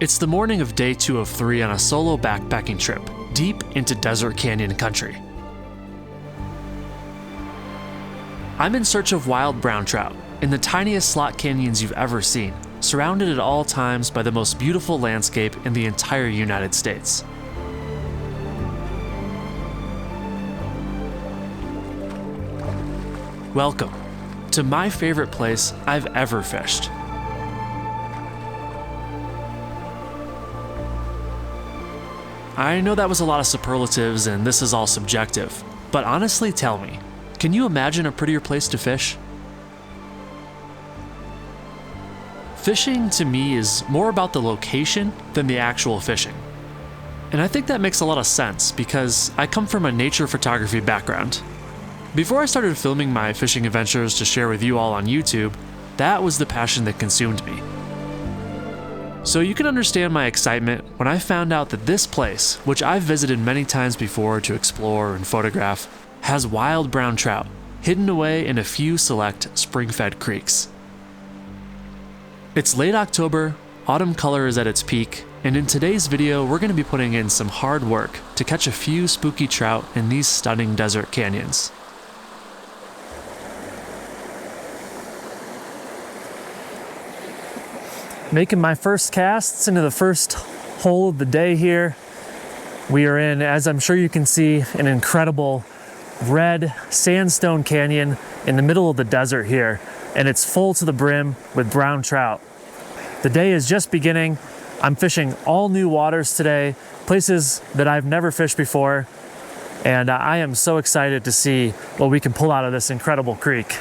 It's the morning of day 2 of 3 on a solo backpacking trip, deep into desert canyon country. I'm in search of wild brown trout, in the tiniest slot canyons you've ever seen, surrounded at all times by the most beautiful landscape in the entire United States. Welcome to my favorite place I've ever fished. I know that was a lot of superlatives and this is all subjective, but honestly tell me, can you imagine a prettier place to fish? Fishing to me is more about the location than the actual fishing. And I think that makes a lot of sense because I come from a nature photography background. Before I started filming my fishing adventures to share with you all on YouTube, that was the passion that consumed me. So you can understand my excitement when I found out that this place, which I've visited many times before to explore and photograph, has wild brown trout hidden away in a few select spring-fed creeks. It's late October, autumn color is at its peak, and in today's video we're going to be putting in some hard work to catch a few spooky trout in these stunning desert canyons. Making my first casts into the first hole of the day here. We are in, as I'm sure you can see, an incredible red sandstone canyon in the middle of the desert here, and it's full to the brim with brown trout. The day is just beginning. I'm fishing all new waters today, places that I've never fished before, and I am so excited to see what we can pull out of this incredible creek.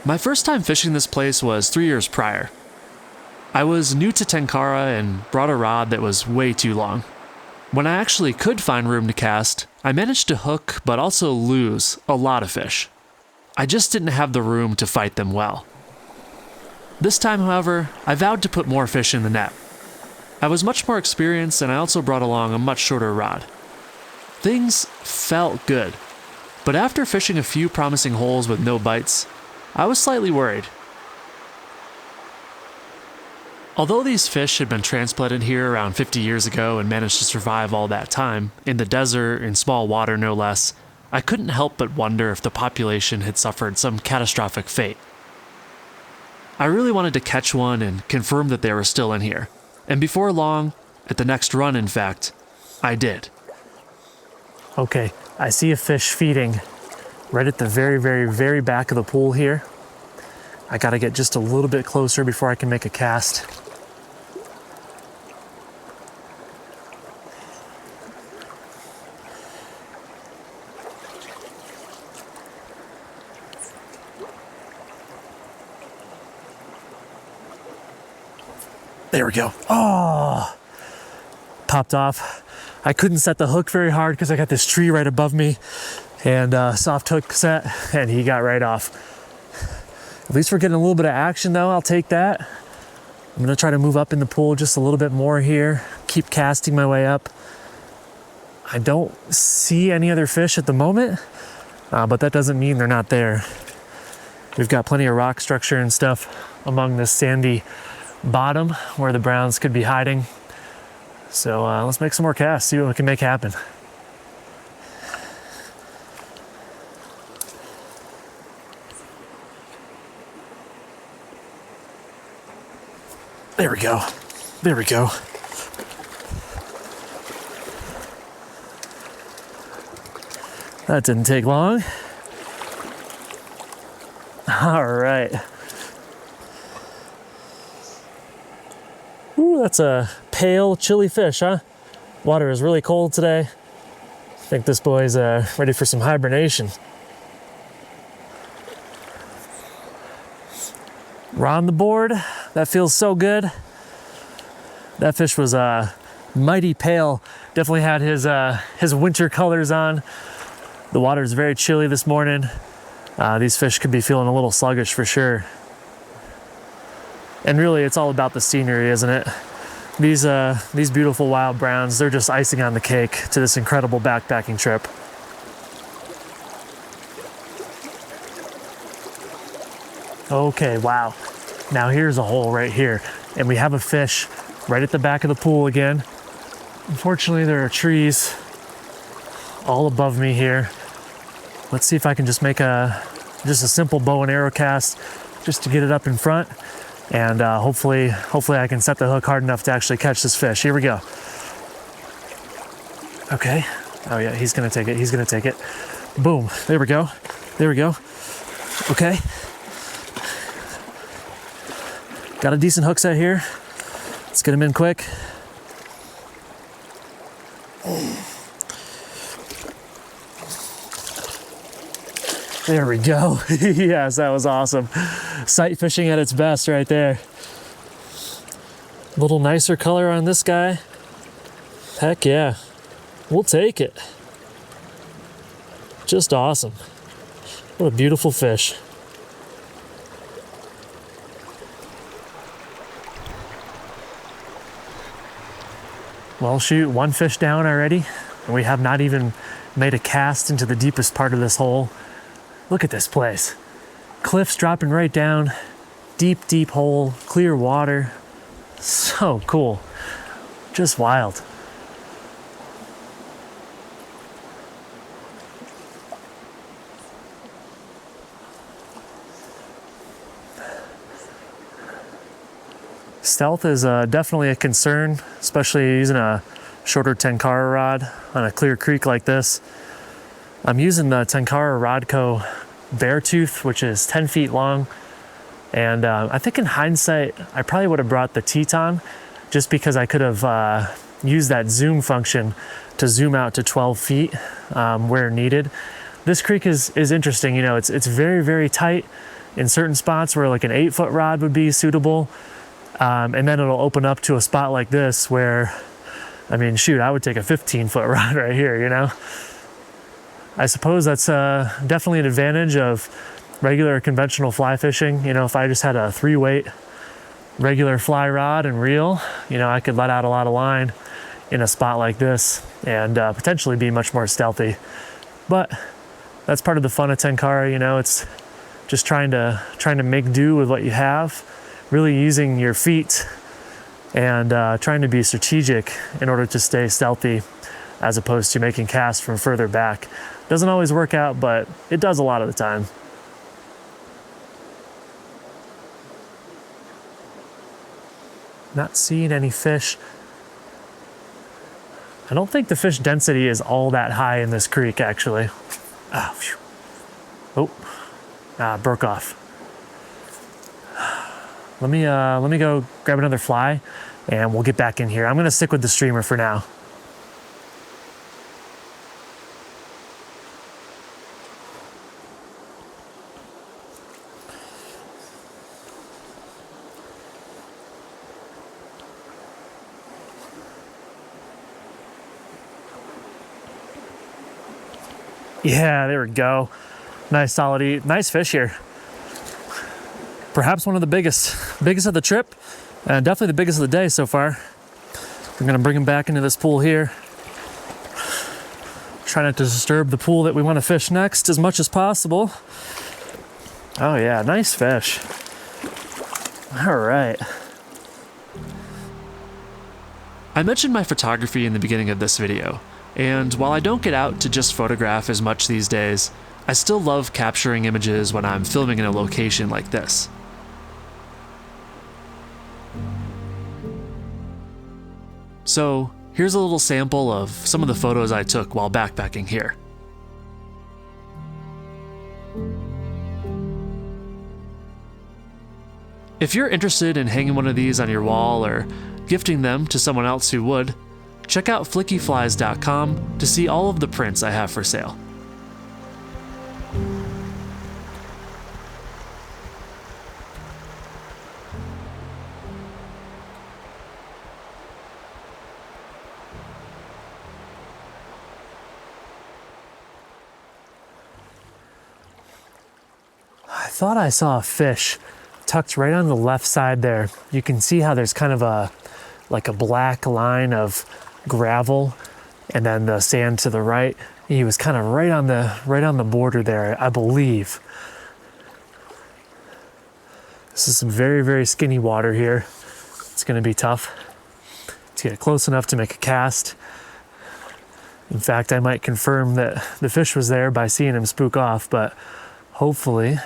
My first time fishing this place was 3 years prior. I was new to Tenkara and brought a rod that was way too long. When I actually could find room to cast, I managed to hook but also lose a lot of fish. I just didn't have the room to fight them well. This time, however, I vowed to put more fish in the net. I was much more experienced and I also brought along a much shorter rod. Things felt good, but after fishing a few promising holes with no bites, I was slightly worried. Although these fish had been transplanted here around 50 years ago and managed to survive all that time, in the desert, in small water no less, I couldn't help but wonder if the population had suffered some catastrophic fate. I really wanted to catch one and confirm that they were still in here, and before long, at the next run in fact, I did. Okay, I see a fish feeding right at the very back of the pool here. I gotta get just a little bit closer before I can make a cast. There we go. Oh, popped off. I couldn't set the hook very hard because I got this tree right above me, and soft hook set, and he got right off. At least we're getting a little bit of action though. I'll take that. I'm gonna try to move up in the pool just a little bit more here. Keep casting my way up. I don't see any other fish at the moment, but that doesn't mean they're not there. We've got plenty of rock structure and stuff among this sandy bottom where the browns could be hiding. So let's make some more casts, see what we can make happen. There we go. There we go. That didn't take long. All right. Ooh, that's a pale, chilly fish, huh? Water is really cold today. I think this boy's ready for some hibernation. We're on the board. That feels so good. That fish was mighty pale. Definitely had his winter colors on. The water is very chilly this morning. These fish could be feeling a little sluggish for sure. And really, it's all about the scenery, isn't it? These beautiful wild browns, they're just icing on the cake to this incredible backpacking trip. Okay, wow. Now here's a hole right here, and we have a fish right at the back of the pool again. Unfortunately, there are trees all above me here. Let's see if I can just make just a simple bow and arrow cast just to get it up in front, and hopefully I can set the hook hard enough to actually catch this fish. Here we go. Okay. Oh yeah, he's gonna take it. He's gonna take it. Boom. There we go. There we go. Okay. Got a decent hook set here. Let's get him in quick. There we go. Yes, that was awesome. Sight fishing at its best right there. A little nicer color on this guy. Heck yeah. We'll take it. Just awesome. What a beautiful fish. Well, shoot, one fish down already, and we have not even made a cast into the deepest part of this hole. Look at this place. Cliffs dropping right down, deep, deep hole, clear water. So cool. Just wild. Stealth is definitely a concern, especially using a shorter Tenkara rod on a clear creek like this. I'm using the Tenkara Rodco Beartooth, which is 10 feet long. And I think in hindsight, I probably would have brought the Teton just because I could have used that zoom function to zoom out to 12 feet where needed. This creek is interesting. You know, it's very, very tight in certain spots where like an 8-foot rod would be suitable. And then it'll open up to a spot like this where, I mean, shoot, I would take a 15-foot rod right here, you know? I suppose that's definitely an advantage of regular conventional fly fishing. You know, if I just had a 3-weight regular fly rod and reel, you know, I could let out a lot of line in a spot like this and potentially be much more stealthy. But that's part of the fun of Tenkara, you know, it's just trying to make do with what you have. Really using your feet and trying to be strategic in order to stay stealthy as opposed to making casts from further back. Doesn't always work out, but it does a lot of the time. Not seeing any fish. I don't think the fish density is all that high in this creek, actually. Ah, phew. Oh, broke off. Let me go grab another fly and we'll get back in here. I'm gonna stick with the streamer for now. Yeah, there we go. Nice solid eat. Nice fish here. Perhaps one of the biggest of the trip, and definitely the biggest of the day so far. We're gonna bring him back into this pool here. Try not to disturb the pool that we want to fish next as much as possible. Oh yeah, nice fish. All right. I mentioned my photography in the beginning of this video, and while I don't get out to just photograph as much these days, I still love capturing images when I'm filming in a location like this. So here's a little sample of some of the photos I took while backpacking here. If you're interested in hanging one of these on your wall or gifting them to someone else who would, check out flickyflies.com to see all of the prints I have for sale. I thought I saw a fish tucked right on the left side there. You can see how there's kind of a black line of gravel and then the sand to the right. He was kind of right on the border there, I believe. This is some very, very skinny water here. It's gonna be tough to get close enough to make a cast. In fact, I might confirm that the fish was there by seeing him spook off, but hopefully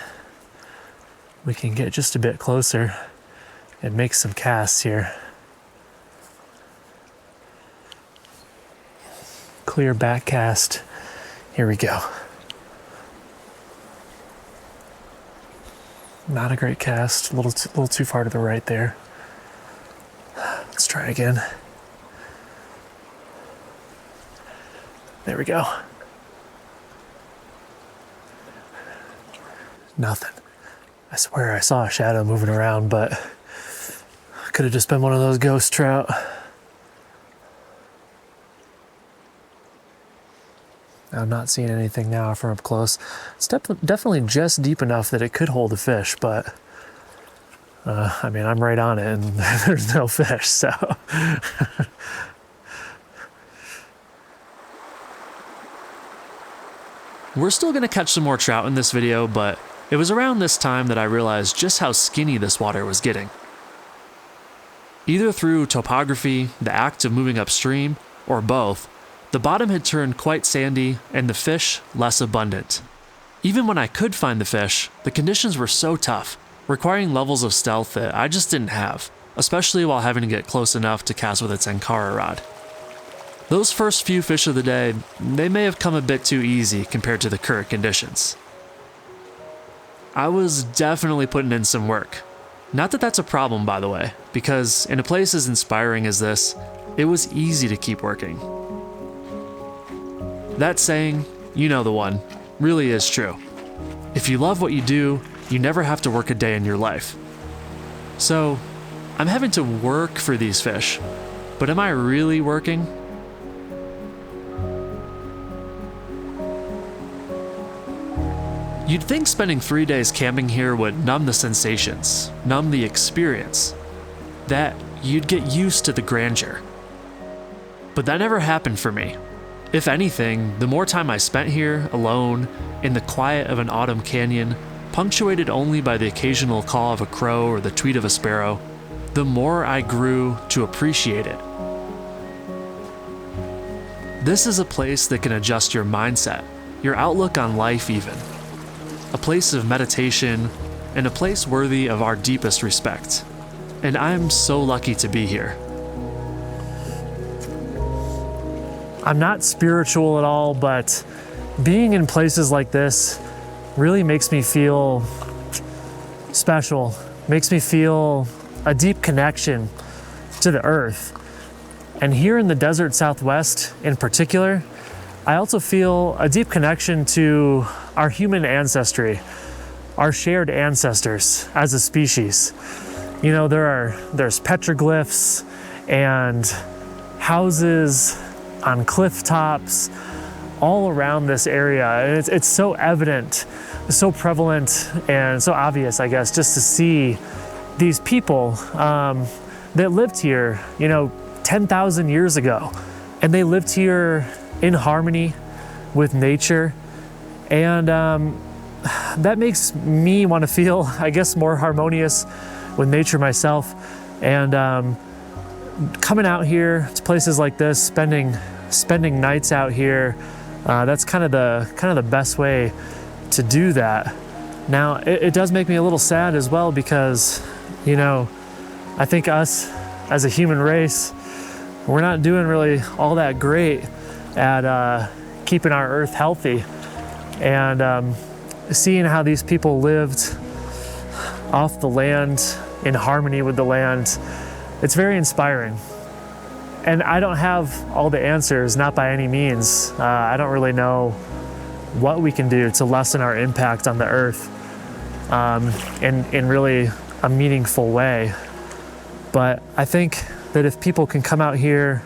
we can get just a bit closer and make some casts here. Clear back cast. Here we go. Not a great cast, a little too far to the right there. Let's try again. There we go. Nothing. I swear I saw a shadow moving around, but could have just been one of those ghost trout. I'm not seeing anything now from up close. It's definitely just deep enough that it could hold a fish, but I mean, I'm right on it and there's no fish, so. We're still gonna catch some more trout in this video, but it was around this time that I realized just how skinny this water was getting. Either through topography, the act of moving upstream, or both, the bottom had turned quite sandy and the fish less abundant. Even when I could find the fish, the conditions were so tough, requiring levels of stealth that I just didn't have, especially while having to get close enough to cast with a Tenkara rod. Those first few fish of the day, they may have come a bit too easy compared to the current conditions. I was definitely putting in some work. Not that that's a problem, by the way, because in a place as inspiring as this, it was easy to keep working. That saying, you know the one, really is true. If you love what you do, you never have to work a day in your life. So, I'm having to work for these fish, but am I really working? You'd think spending 3 days camping here would numb the sensations, numb the experience, that you'd get used to the grandeur. But that never happened for me. If anything, the more time I spent here, alone, in the quiet of an autumn canyon, punctuated only by the occasional call of a crow or the tweet of a sparrow, the more I grew to appreciate it. This is a place that can adjust your mindset, your outlook on life even. A place of meditation, and a place worthy of our deepest respect. And I'm so lucky to be here. I'm not spiritual at all, but being in places like this really makes me feel special, makes me feel a deep connection to the earth. And here in the desert Southwest in particular, I also feel a deep connection to our human ancestry, our shared ancestors as a species. You know, there's petroglyphs and houses on cliff tops all around this area. And it's so evident, so prevalent, and so obvious, I guess, just to see these people that lived here, 10,000 years ago. And they lived here in harmony with nature. And that makes me want to feel, I guess, more harmonious with nature myself. And coming out here to places like this, spending nights out here, that's kind of the best way to do that. Now, it does make me a little sad as well because, I think us as a human race, we're not doing really all that great at keeping our earth healthy. And seeing how these people lived off the land, in harmony with the land, it's very inspiring. And I don't have all the answers, not by any means. I don't really know what we can do to lessen our impact on the earth in really a meaningful way. But I think that if people can come out here,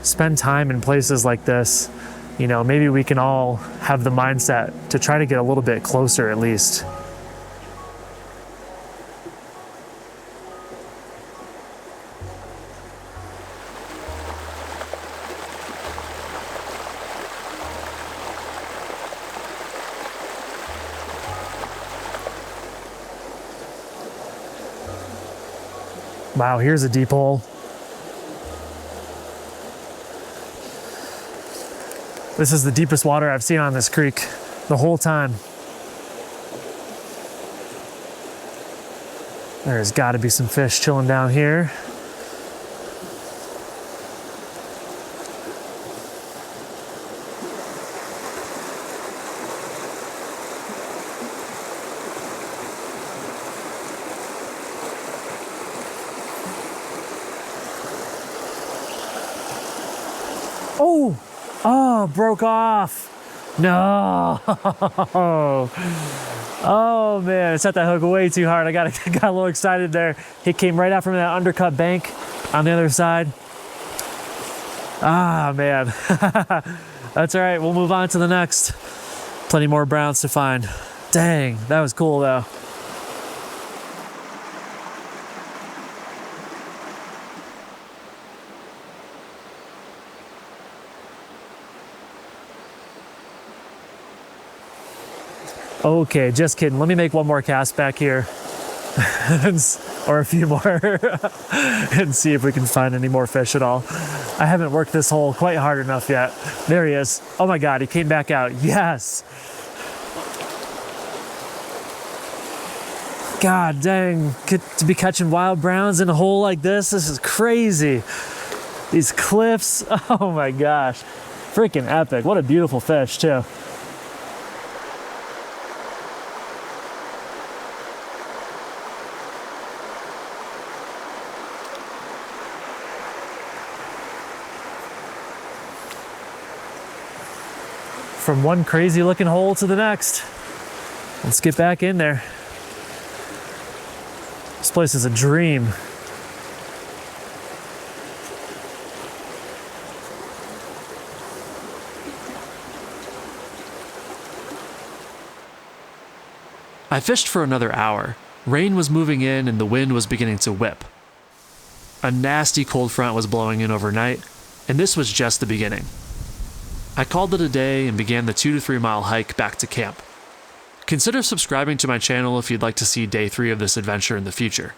spend time in places like this, maybe we can all have the mindset to try to get a little bit closer at least. Wow, here's a deep hole. This is the deepest water I've seen on this creek the whole time. There's got to be some fish chilling down here. Oh, broke off. No. Oh man, I set that hook way too hard. I got a little excited there. He came right out from that undercut bank on the other side. Ah man. That's all right, we'll move on to the next. Plenty more browns to find. Dang, that was cool though. Okay, just kidding. Let me make one more cast back here. Or a few more. And see if we can find any more fish at all. I haven't worked this hole quite hard enough yet. There he is. Oh my God, he came back out. Yes. God dang, get to be catching wild browns in a hole like this. This is crazy. These cliffs. Oh my gosh. Freaking epic. What a beautiful fish too. From one crazy looking hole to the next. Let's get back in there. This place is a dream. I fished for another hour. Rain was moving in and the wind was beginning to whip. A nasty cold front was blowing in overnight, and this was just the beginning. I called it a day and began the 2 to 3 mile hike back to camp. Consider subscribing to my channel if you'd like to see day 3 of this adventure in the future.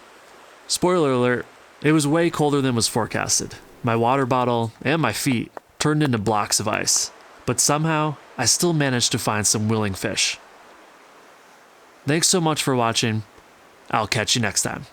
Spoiler alert, it was way colder than was forecasted. My water bottle and my feet turned into blocks of ice, but somehow I still managed to find some willing fish. Thanks so much for watching. I'll catch you next time.